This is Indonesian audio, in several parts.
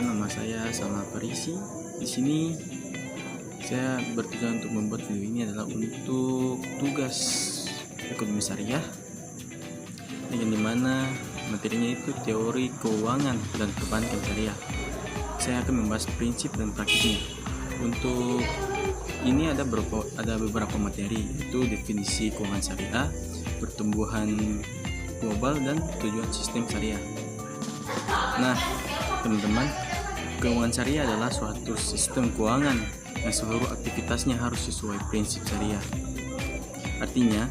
nama saya Salma Farisi. Di sini saya bertujuan untuk membuat video ini adalah untuk tugas ekonomi syariah, yang dimana materinya itu teori keuangan dan perbankan syariah. Saya akan membahas prinsip dan praktiknya. Untuk ini ada beberapa materi, yaitu definisi keuangan syariah, pertumbuhan global, dan tujuan sistem syariah. Nah, teman-teman, keuangan syariah adalah suatu sistem keuangan yang seluruh aktivitasnya harus sesuai prinsip syariah. Artinya,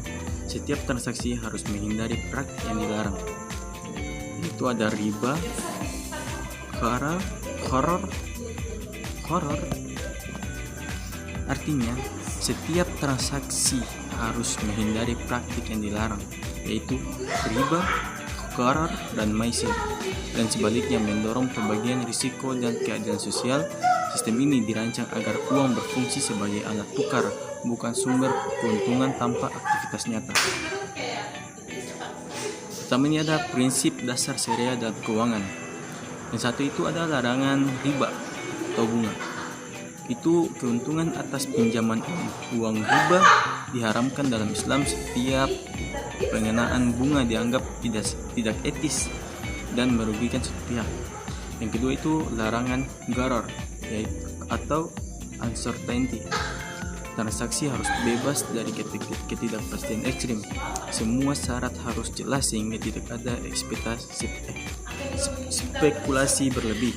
setiap transaksi harus menghindari praktik yang dilarang. Itu ada riba, horor. Artinya, setiap transaksi harus menghindari praktik yang dilarang, yaitu riba, gharar, dan maisir, dan sebaliknya mendorong pembagian risiko dan keadilan sosial. Sistem ini dirancang agar uang berfungsi sebagai alat tukar, bukan sumber keuntungan tanpa aktivitas nyata. Pertama, ini ada prinsip dasar syariah dan keuangan. Yang satu itu ada larangan riba atau bunga. Itu keuntungan atas pinjaman uang riba diharamkan dalam Islam. Setiap pengenaan bunga dianggap tidak etis dan merugikan satu pihak. Yang kedua itu larangan gharar, yaitu atau uncertainty. Transaksi harus bebas dari ketidakpastian ekstrim. Semua syarat harus jelas sehingga tidak ada spekulasi berlebih.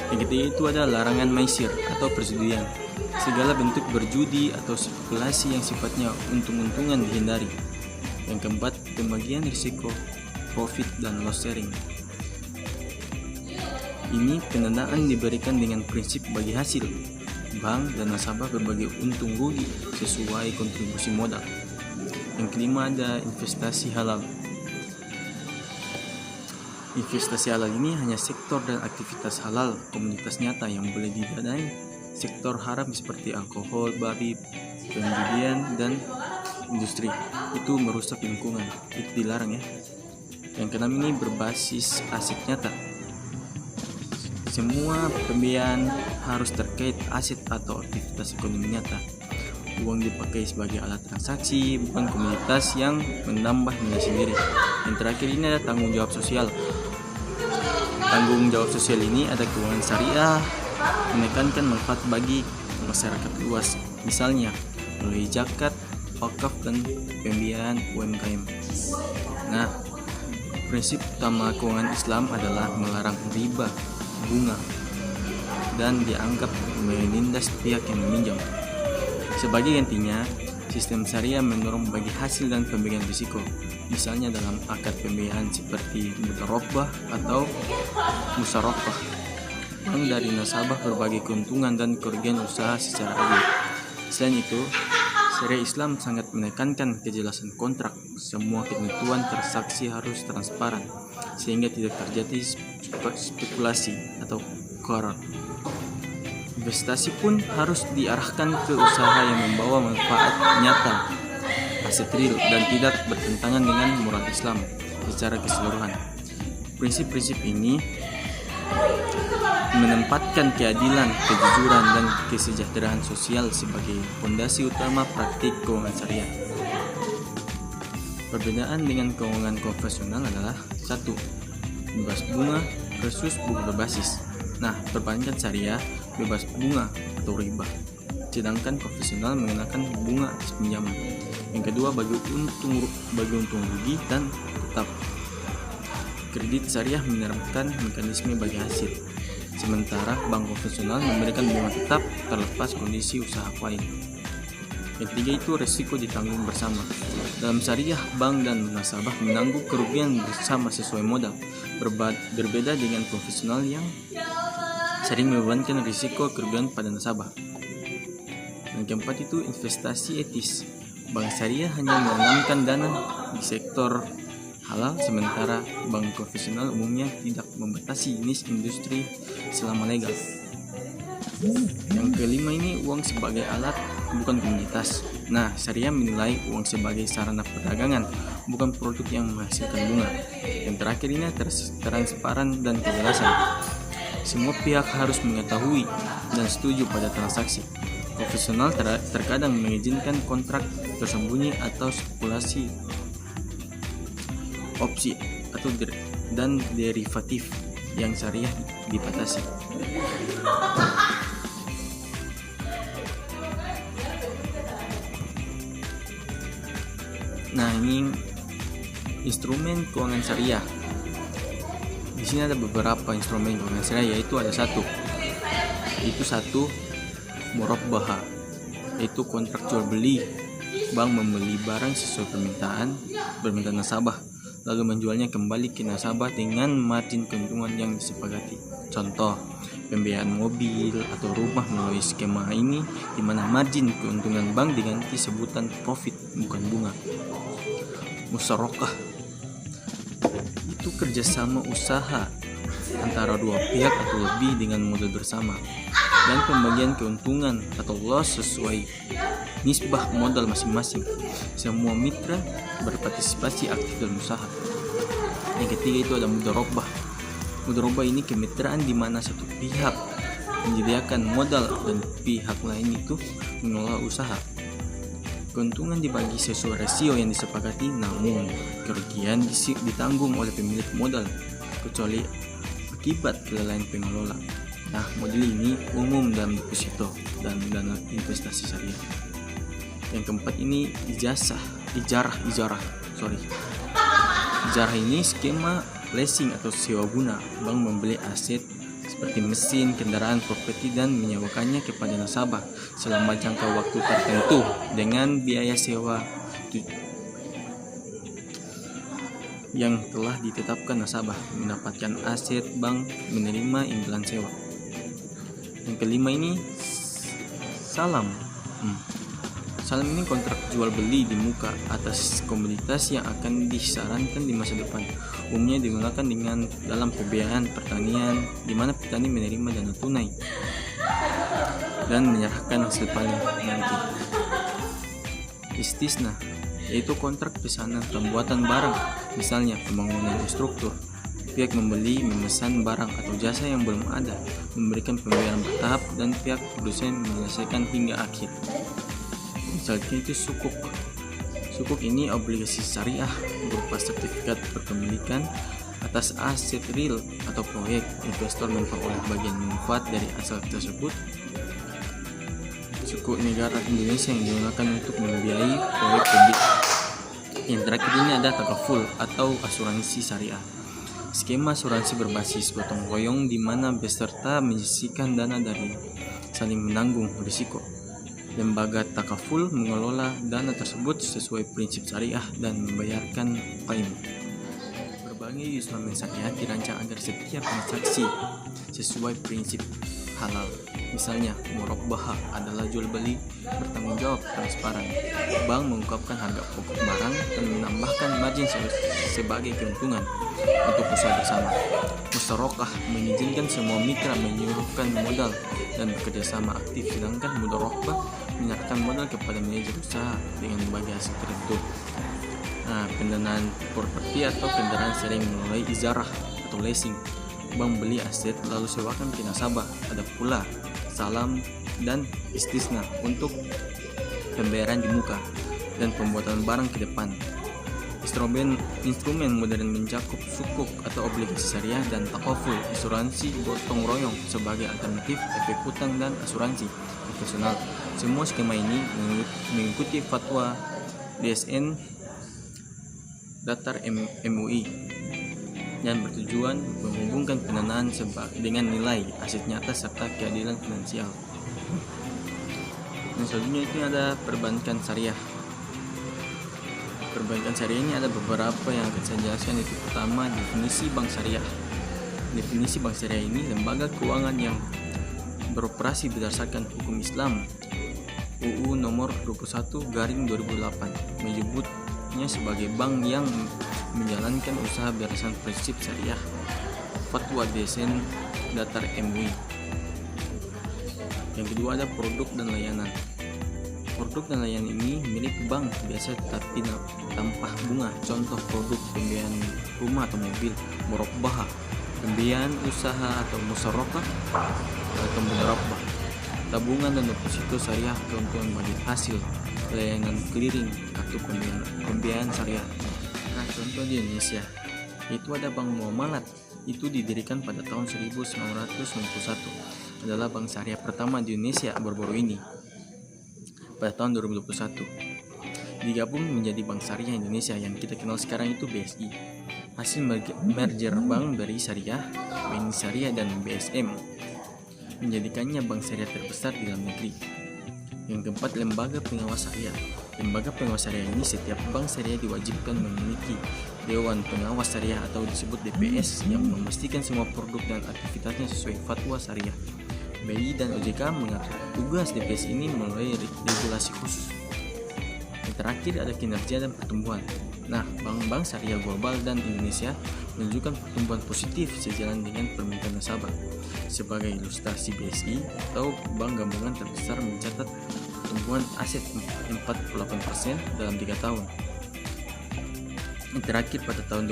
Yang ketiga itu ada larangan maisir atau perjudian. Segala bentuk berjudi atau spekulasi yang sifatnya untung-untungan dihindari. Yang keempat, pembagian risiko, profit dan loss sharing. Ini pendanaan diberikan dengan prinsip bagi hasil. Bank dan nasabah berbagi untung rugi sesuai kontribusi modal. Yang kelima ada investasi halal. Investasi halal ini hanya sektor dan aktivitas halal komunitas nyata yang boleh didanai. Sektor haram seperti alkohol, babi, penjudian, dan industri itu merusak lingkungan, itu dilarang ya. Yang keenam ini berbasis aset nyata. Semua pembiayaan harus terkait aset atau aktivitas ekonomi nyata. Uang dipakai sebagai alat transaksi, bukan komoditas yang menambah nilai sendiri. Yang terakhir ini ada tanggung jawab sosial. Tanggung jawab sosial ini ada keuangan syariah menekankan manfaat bagi masyarakat luas, misalnya melalui zakat, wakaf, dan pembiayaan UMKM. Nah, prinsip utama keuangan Islam adalah melarang riba, bunga, dan dianggap menindas pihak yang meminjam. Sebagai gantinya, sistem syariah mendorong bagi hasil dan pembagian risiko, misalnya dalam akad pembiayaan seperti mudharabah atau musyarakah. Bank dari nasabah berbagi keuntungan dan kerugian usaha secara adil. Selain itu, syariah Islam sangat menekankan kejelasan kontrak. Semua ketentuan transaksi harus transparan, sehingga tidak terjadi spekulasi atau gharar. Investasi pun harus diarahkan ke usaha yang membawa manfaat nyata, aset real, dan tidak bertentangan dengan moral Islam secara keseluruhan. Prinsip-prinsip ini menempatkan keadilan, kejujuran, dan kesejahteraan sosial sebagai fondasi utama praktik keuangan syariah. Perbedaan dengan keuangan konvensional adalah 1. Bebas bunga versus bunga berbasis. Nah, perbankan syariah bebas bunga atau riba, sedangkan konvensional mengenakan bunga atas pinjaman. Yang kedua, bagi untung rugi dan tetap. Kredit syariah menerapkan mekanisme bagi hasil, sementara bank konvensional memberikan bunga tetap terlepas kondisi usaha lain. Yang ketiga itu resiko ditanggung bersama. Dalam syariah, bank dan nasabah menanggung kerugian bersama sesuai modal, berbeda dengan konvensional yang sering membebankan risiko kerugian pada nasabah. Yang keempat itu investasi etis. Bank syariah hanya menanamkan dana di sektor halal, sementara bank konvensional umumnya tidak membatasi jenis industri selama legal. Yang kelima ini uang sebagai alat, bukan komoditas. Nah, syariah menilai uang sebagai sarana perdagangan, bukan produk yang menghasilkan bunga. Yang terakhir ini transparan dan kejelasan. Semua pihak harus mengetahui dan setuju pada transaksi. Profesional terkadang mengizinkan kontrak tersembunyi atau spekulasi opsi atau dan derivatif yang syariah dibatasi. Nah, ini instrumen keuangan syariah. Di sini ada beberapa instrumen keuangan syariah, yaitu ada satu murabaha, yaitu kontrak jual beli. Bank membeli barang sesuai permintaan nasabah, lalu menjualnya kembali ke nasabah dengan margin keuntungan yang disepakati. Contoh, pembiayaan mobil atau rumah melalui skema ini, di mana margin keuntungan bank diganti sebutan profit, bukan bunga. Musyarakah itu kerjasama usaha antara dua pihak atau lebih dengan modal bersama, dan pembagian keuntungan atau loss sesuai nisbah modal masing-masing. Semua mitra berpartisipasi aktif dalam usaha. Yang ketiga itu ada mudharabah. Mudharabah ini kemitraan di mana satu pihak menyediakan modal dan pihak lain itu mengelola usaha. Keuntungan dibagi sesuai rasio yang disepakati, namun kerugian ditanggung oleh pemilik modal kecuali akibat kelalaian pengelola. Nah, model ini umum dalam deposito dan dana investasi syariah. Yang keempat ini ijarah. Ijarah ini skema leasing atau sewa guna. Bank membeli aset seperti mesin, kendaraan, properti dan menyewakannya kepada nasabah selama jangka waktu tertentu dengan biaya sewa yang telah ditetapkan. Nasabah mendapatkan aset, bank menerima imbalan sewa. Yang kelima ini salam. Salam ini kontrak jual beli di muka atas komoditas yang akan disarankan di masa depan. Umumnya digunakan dalam pembiayaan pertanian, di mana petani menerima dana tunai dan menyerahkan hasil panen nanti. Istisna, yaitu kontrak pesanan pembuatan barang, misalnya pembangunan infrastruktur. Pihak membeli memesan barang atau jasa yang belum ada, memberikan pembayaran bertahap, dan pihak produsen menyelesaikan hingga akhir. Misalnya itu sukuk. Sukuk ini obligasi syariah berupa sertifikat kepemilikan atas aset real atau proyek. Investor memperoleh bagian manfaat dari aset tersebut. Sukuk negara Indonesia yang digunakan untuk membiayai proyek publik. Yang terakhir ini ada takaful atau asuransi syariah. Skema asuransi berbasis gotong royong di mana peserta menyisihkan dana dari saling menanggung risiko. Lembaga takaful mengelola dana tersebut sesuai prinsip syariah dan membayarkan klaim. Berbagai instrumen syariah dirancang agar setiap transaksi sesuai prinsip halal. Misalnya, murabaha adalah jual beli bertanggung jawab transparan. Bank mengungkapkan harga pokok barang dan menambahkan margin sebagai keuntungan untuk usaha bersama. Musyarakah mengizinkan semua mitra menyuruhkan modal dan bekerja sama aktif, sedangkan mudharabah menyerahkan modal kepada manajer usaha dengan membagi hasil tertentu. Nah, pendanaan properti atau kendaraan sering melalui ijarah atau leasing. Bank beli aset lalu sewakan ke nasabah. Ada pula salam dan istisna untuk pembayaran di muka dan pembuatan barang ke depan. Instrumen modern mencakup sukuk atau obligasi syariah dan takaful, asuransi gotong royong sebagai alternatif efek hutang dan asuransi profesional. Semua skema ini mengikuti fatwa DSN Datar MUI dan bertujuan menghubungkan pendanaan dengan nilai aset nyata serta keadilan finansial. Dan selanjutnya itu ada perbankan syariah. Perbankan syariah ini ada beberapa yang akan saya jelaskan. Itu pertama, definisi bank syariah. Definisi bank syariah ini lembaga keuangan yang beroperasi berdasarkan hukum Islam. UU nomor 21/2008 menyebutnya sebagai bank yang menjalankan usaha berdasarkan prinsip syariah. Fatwa DSN Datar MUI. Yang kedua ada produk dan layanan. Produk dan layanan ini milik bank biasa tetapi tanpa bunga. Contoh produk pembiayaan rumah atau mobil, murabaha, pembiayaan usaha atau musyarakah atau mudharabah, tabungan dan deposito syariah, keuntungan bagi hasil, pelayanan clearing atau pembiayaan syariah. Nah, contoh di Indonesia itu ada Bank Muamalat, itu didirikan pada tahun 1991, adalah bank syariah pertama di Indonesia baru-baru ini pada tahun 2021. Digabung menjadi Bank Syariah Indonesia yang kita kenal sekarang itu BSI. Hasil merger Bank BRI Syariah, BNI Syariah, dan BSM menjadikannya bank syariah terbesar di dalam negeri. Yang keempat, lembaga pengawas syariah. Lembaga pengawas syariah ini setiap bank syariah diwajibkan memiliki Dewan Pengawas Syariah atau disebut DPS yang memastikan semua produk dan aktivitasnya sesuai fatwa syariah. BI dan OJK mengatur tugas DPS ini melalui regulasi khusus. Yang terakhir ada kinerja dan pertumbuhan. Nah, bank-bank syariah global dan Indonesia menunjukkan pertumbuhan positif sejalan dengan permintaan nasabah. Sebagai ilustrasi, BSI atau bank gabungan terbesar mencatat pertumbuhan aset 48% dalam 3 tahun. Yang terakhir pada tahun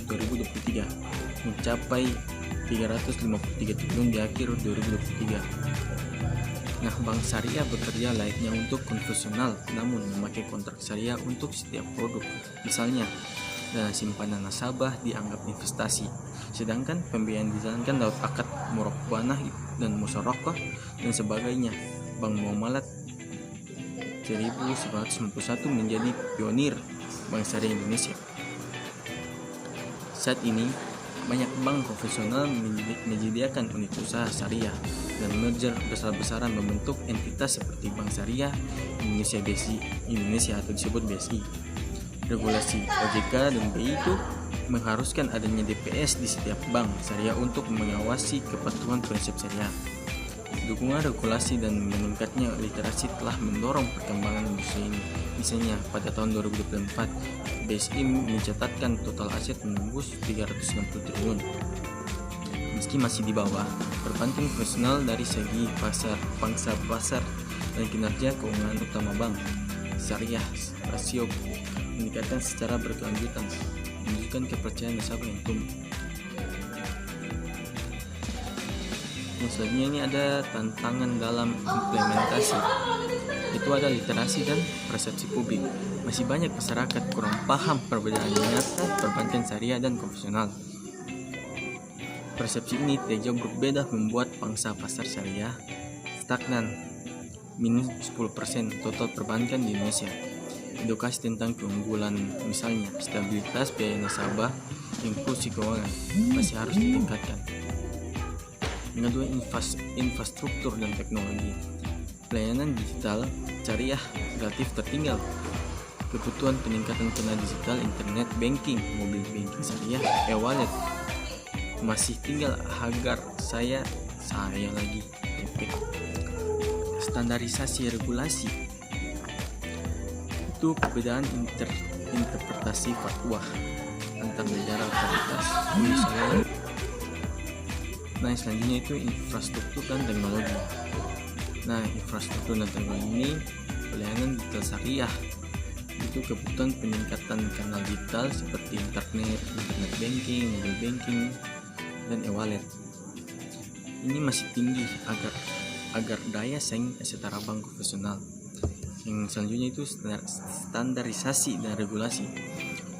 2020-2023 mencapai 353 triliun di akhir 2023. Nah, bank syariah bekerja layaknya untuk konvensional, namun memakai kontrak syariah untuk setiap produk. Misalnya, dana simpanan nasabah dianggap investasi, sedangkan pembiayaan dijalankan lewat akad muraqabah dan musyarakah dan sebagainya. Bank Muamalat 1991 menjadi pionir bank syariah Indonesia. Saat ini, banyak bank konvensional menyediakan unit usaha syariah dan merger besar-besaran membentuk entitas seperti Bank Syariah Indonesia BSI Indonesia atau disebut BSI. Regulasi OJK dan BI itu mengharuskan adanya DPS di setiap bank syariah untuk mengawasi kepatuhan prinsip syariah. Dukungan regulasi dan meningkatnya literasi telah mendorong perkembangan industri ini. Misalnya, pada tahun 2024, BSI mencatatkan total aset menembus 360 triliun. Meski masih di bawah, perbankan profesional dari segi pangsa pasar dan kinerja keuangan utama bank syariah rasio meningkatkan secara berkelanjutan, menunjukkan kepercayaan nasabah yang tumbuh. Selanjutnya ini ada tantangan dalam implementasi. Itu ada literasi dan persepsi publik. Masih banyak masyarakat kurang paham perbedaan nyata perbankan syariah dan konvensional. Persepsi ini tidak jauh berbeda membuat pangsa pasar syariah stagnan, minus 10% total perbankan di Indonesia. Edukasi tentang keunggulan, misalnya stabilitas biaya nasabah, inklusi keuangan, masih harus ditingkatkan. Yang kedua, infrastruktur dan teknologi. Pelayanan digital syariah relatif tertinggal. Kebutuhan peningkatan kena digital, internet banking, mobile banking syariah, e-wallet masih tinggal agar saya lagi. Standarisasi regulasi itu perbedaan interpretasi fatwa antar negara otoritas. Nah, selanjutnya itu infrastruktur dan teknologi. Nah, infrastruktur dan teknologi ini pelayanan digital syariah. Itu kebutuhan peningkatan kanal digital seperti internet banking, mobile banking, dan e-wallet. Ini masih tinggi agar daya saing setara bank konvensional. Yang selanjutnya itu standarisasi dan regulasi.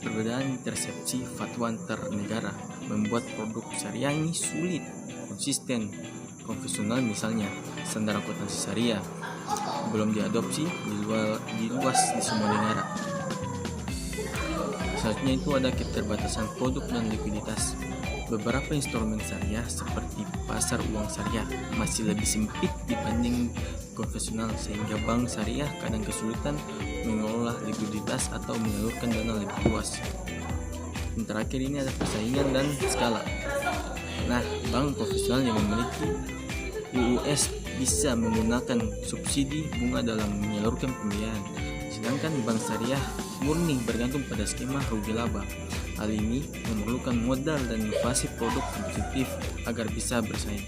Perbedaan intersepsi fatwa antar negara membuat produk syariah ini sulit konsisten. Konvensional misalnya standar akuntansi syariah belum diadopsi luas di semua negara. Selanjutnya itu ada keterbatasan produk dan likuiditas. Beberapa instrumen syariah seperti pasar uang syariah masih lebih sempit dibanding konvensional, sehingga bank syariah kadang kesulitan mengelola likuiditas atau menyalurkan dana lebih luas. Yang terakhir ini ada persaingan dan skala. Nah, bank konvensional yang memiliki UUS bisa menggunakan subsidi bunga dalam menyalurkan pembiayaan, sedangkan bank syariah murni bergantung pada skema rugi laba. Hal ini memerlukan modal dan inovasi produk kompetitif agar bisa bersaing.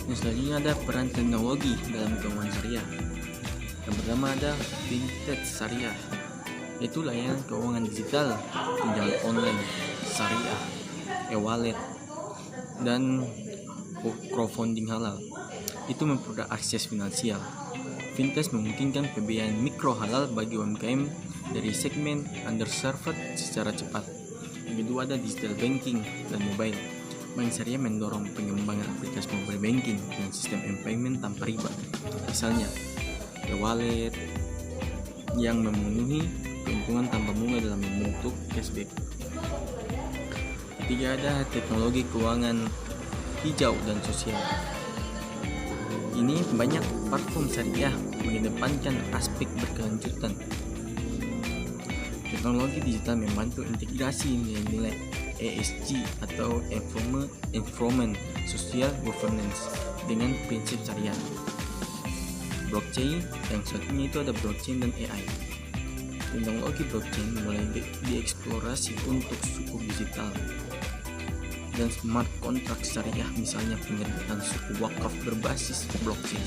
Yang selanjutnya ada peran teknologi dalam keuangan syariah. Yang pertama ada fintech syariah, yaitu layanan keuangan digital, pinjaman online, syariah, e-wallet, dan crowdfunding halal. Itu mempermudah akses finansial. Fintech memungkinkan pembiayaan mikro halal bagi UMKM dari segmen underserved secara cepat. Yang kedua ada digital banking dan mobile. Bank Syariah mendorong pengembangan aplikasi mobile banking dan sistem payment tanpa riba. Misalnya, e-wallet yang memenuhi keuntungan tanpa bunga dalam bentuk cashback. Ketiga ada teknologi keuangan hijau dan sosial. Ini banyak platform syariah mengedepankan aspek berkelanjutan. Teknologi digital membantu integrasi nilai-nilai ESG atau Environment Social Governance dengan prinsip syariah. Blockchain, yang satunya itu ada blockchain dan AI. Teknologi blockchain mulai dieksplorasi untuk suku digital dan smart contract syariah, misalnya penerbitan suku wakaf berbasis blockchain.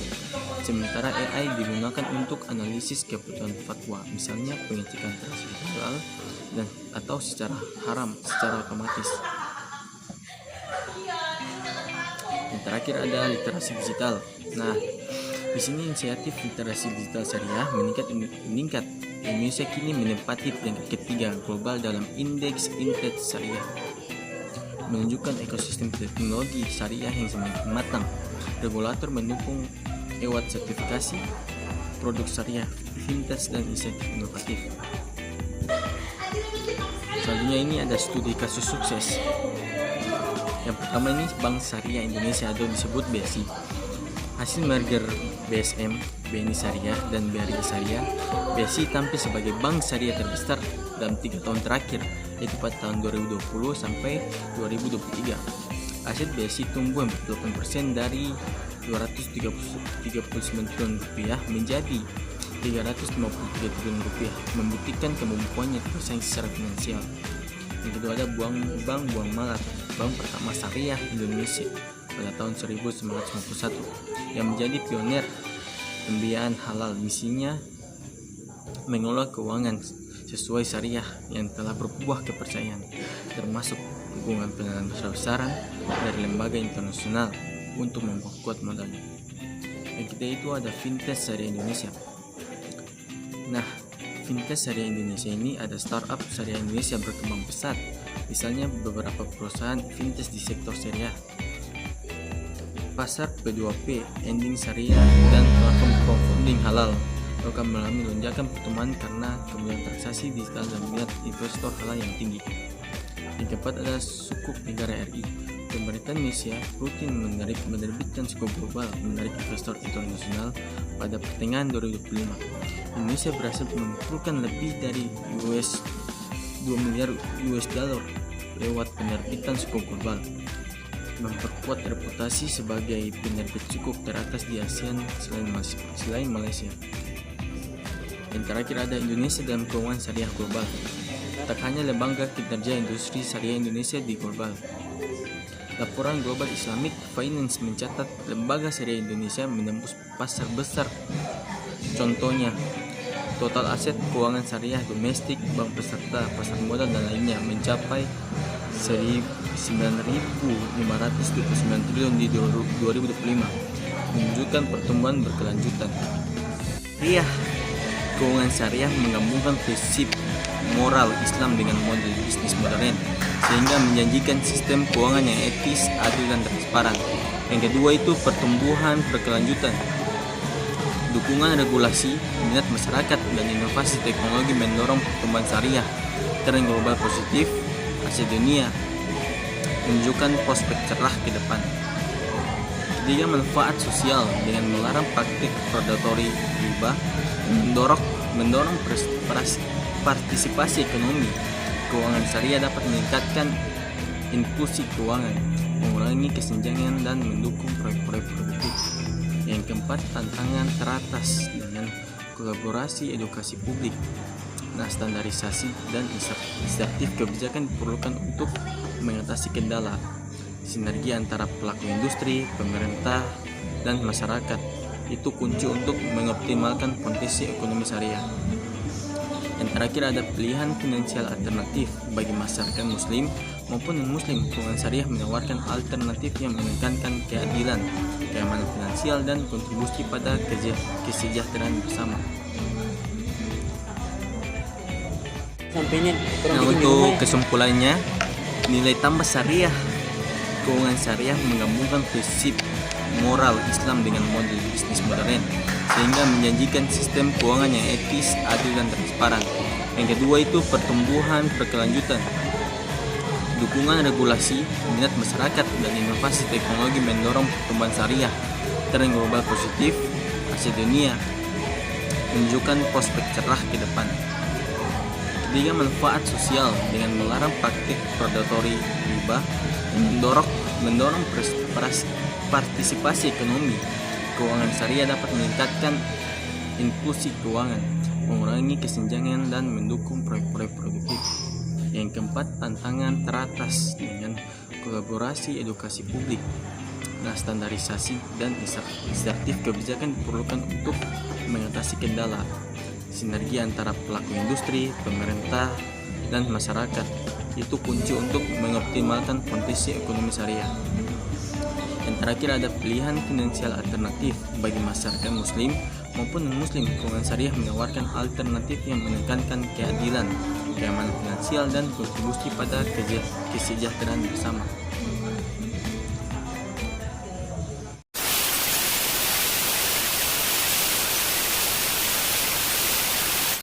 Sementara AI digunakan untuk analisis kebutuhan fatwa, misalnya pengecekan transaksi halal dan atau secara haram secara otomatis. Yang terakhir ada literasi digital. Nah, di sini inisiatif literasi digital syariah meningkat. Indonesia kini menempati peringkat ketiga global dalam indeks syariah, menunjukkan ekosistem teknologi syariah yang semakin matang. Regulator mendukung lewat sertifikasi produk syariah, fintech, dan insentif inovatif. Selanjutnya ini ada studi kasus sukses. Yang pertama ini Bank Syariah Indonesia atau disebut BSI. Hasil merger BSM, BNI Syariah, dan BRI Syariah, BSI tampil sebagai bank syariah terbesar dalam 3 tahun terakhir, yaitu pada tahun 2020 sampai 2023. Aset BSI tumbuh 48% dari 239 triliun rupiah menjadi 353 triliun rupiah, membuktikan kemampuannya bersaing secara finansial. Yang kedua ada Bank Buang Malat, bank pertama syariah Indonesia pada tahun 1951 yang menjadi pionir pembiayaan halal. Misinya mengelola keuangan sesuai syariah yang telah berbuah kepercayaan, termasuk dukungan pendanaan besar-besaran dari lembaga internasional untuk memperkuat modalnya. Yang ketiga itu ada fintech syariah Indonesia. Nah, fintech syariah Indonesia ini ada startup syariah Indonesia berkembang pesat. Misalnya beberapa perusahaan fintech di sektor syariah, pasar P2P, ending syariah, dan platform crowdfunding halal akan mengalami lonjakan pertumbuhan karena kemudahan transaksi digital dan minat investor halal yang tinggi. Yang keempat ada sukuk negara RI. Pemerintah Indonesia rutin menerbitkan sukuk global menarik investor internasional pada pertengahan 2025. Indonesia berhasil mengumpulkan lebih dari $2 miliar lewat penerbitan sukuk global, memperkuat reputasi sebagai penerbit sukuk teratas di ASEAN selain Malaysia. Yang terakhir ada Indonesia dalam keuangan syariah global. Tak hanya lembaga kinerja industri syariah Indonesia di global. Laporan Global Islamic Finance mencatat lembaga syariah Indonesia menembus pasar besar. Contohnya, total aset keuangan syariah domestik, bank peserta, pasar modal, dan lainnya mencapai 9.529 triliun di 2025, menunjukkan pertumbuhan berkelanjutan. Keuangan syariah menggabungkan prinsip moral Islam dengan model bisnis modern, sehingga menjanjikan sistem keuangan yang etis, adil, dan transparan. Yang kedua itu pertumbuhan berkelanjutan. Dukungan regulasi, minat masyarakat, dan inovasi teknologi mendorong pertumbuhan syariah. Tren global positif, Asia dunia menunjukkan prospek cerah ke depan. Ketiga, manfaat sosial dengan melarang praktik predatory riba, mendorong partisipasi ekonomi. Keuangan syariah dapat meningkatkan inklusi keuangan, mengurangi kesenjangan, dan mendukung proyek-proyek produktif. Yang keempat, tantangan teratas dengan kolaborasi edukasi publik. Nah, standarisasi dan inisiatif kebijakan diperlukan untuk mengatasi kendala. Sinergi antara pelaku industri, pemerintah, dan masyarakat itu kunci untuk mengoptimalkan potensi ekonomi syariah. Yang terakhir ada pilihan finansial alternatif bagi masyarakat muslim maupun non-muslim. Keuangan syariah menawarkan alternatif yang menekankan keadilan, keamanan finansial, dan kontribusi pada kesejahteraan bersama. Nah, untuk kesimpulannya, nilai tambah syariah. Keuangan syariah menggabungkan prinsip moral Islam dengan model bisnis modern, sehingga menjanjikan sistem keuangan yang etis, adil, dan transparan. Yang kedua itu pertumbuhan berkelanjutan. Dukungan regulasi, minat masyarakat, dan inovasi teknologi mendorong pertumbuhan syariah. Tren global positif, Asia dunia menunjukkan prospek cerah ke depan. Ketiga, manfaat sosial dengan melarang praktik predatory riba, mendorong partisipasi ekonomi. Keuangan syariah dapat meningkatkan inklusi keuangan, mengurangi kesenjangan, dan mendukung proyek-proyek produktif. Yang keempat, tantangan teratas dengan kolaborasi edukasi publik. Nah, standarisasi dan insentif kebijakan diperlukan untuk mengatasi kendala. Sinergi antara pelaku industri, pemerintah, dan masyarakat itu kunci untuk mengoptimalkan potensi ekonomi syariah. Yang terakhir ada pilihan finansial alternatif bagi masyarakat muslim maupun non-muslim. Keuangan syariah menawarkan alternatif yang menekankan keadilan, keamanan finansial, dan kontribusi pada kesejahteraan bersama.